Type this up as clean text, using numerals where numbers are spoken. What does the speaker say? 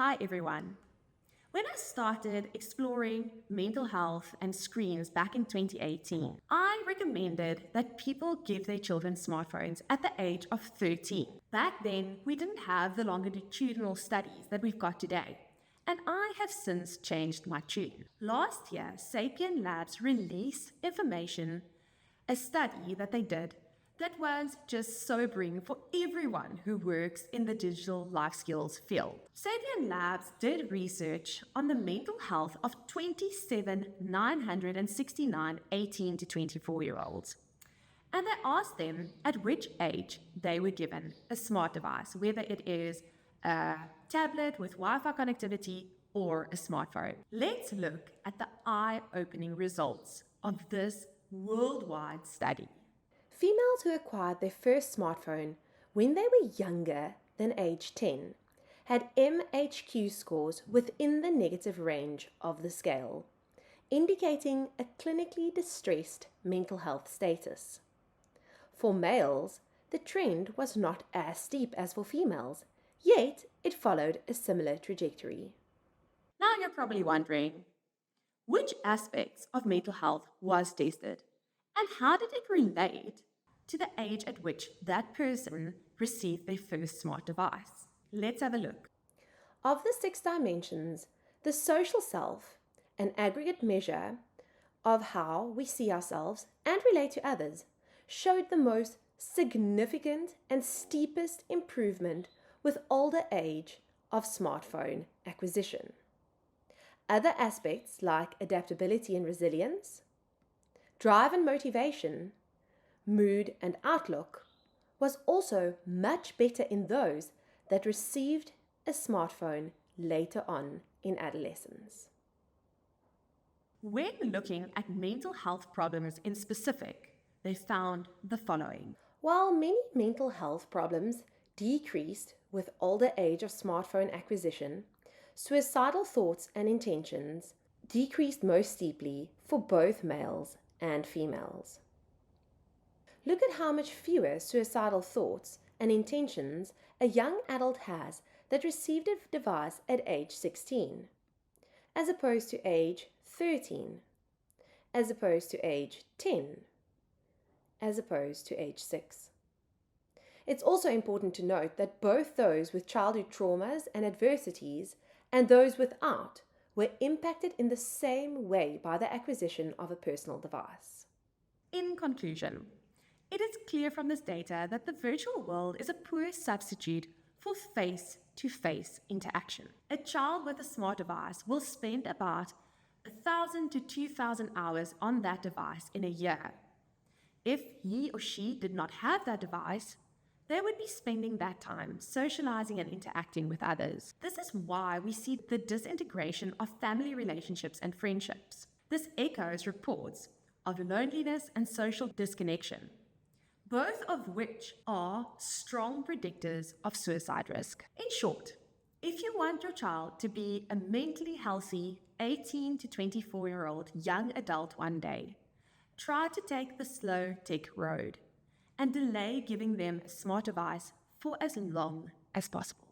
Hi everyone. When I started exploring mental health and screens back in 2018, I recommended that people give their children smartphones at the age of 13. Back then, we didn't have the longitudinal studies that we've got today, and I have since changed my tune. Last year, Sapien Labs released a study that they did that was just sobering for everyone who works in the digital life skills field. Sapien Labs did research on the mental health of 27,969 18 to 24-year-olds. And they asked them at which age they were given a smart device, whether it is a tablet with Wi-Fi connectivity or a smartphone. Let's look at the eye-opening results of this worldwide study. Females who acquired their first smartphone when they were younger than age 10 had MHQ scores within the negative range of the scale, indicating a clinically distressed mental health status. For males, the trend was not as steep as for females, yet it followed a similar trajectory. Now you're probably wondering, which aspects of mental health was tested, and how did it relate to the age at which that person received their first smart device? Let's have a look. Of the 6 dimensions, the social self, an aggregate measure of how we see ourselves and relate to others, showed the most significant and steepest improvement with older age of smartphone acquisition. Other aspects like adaptability and resilience, drive and motivation, mood and outlook was also much better in those that received a smartphone later on in adolescence. When looking at mental health problems in specific, they found the following. While many mental health problems decreased with older age of smartphone acquisition, suicidal thoughts and intentions decreased most steeply for both males and females. Look at how much fewer suicidal thoughts and intentions a young adult has that received a device at age 16, as opposed to age 13, as opposed to age 10, as opposed to age 6. It's also important to note that both those with childhood traumas and adversities and those without were impacted in the same way by the acquisition of a personal device. In conclusion, it is clear from this data that the virtual world is a poor substitute for face-to-face interaction. A child with a smart device will spend about 1,000 to 2,000 hours on that device in a year. If he or she did not have that device, they would be spending that time socializing and interacting with others. This is why we see the disintegration of family relationships and friendships. This echoes reports of loneliness and social disconnection, both of which are strong predictors of suicide risk. In short, if you want your child to be a mentally healthy 18 to 24-year-old young adult one day, try to take the slow tech road and delay giving them a smart device for as long as possible.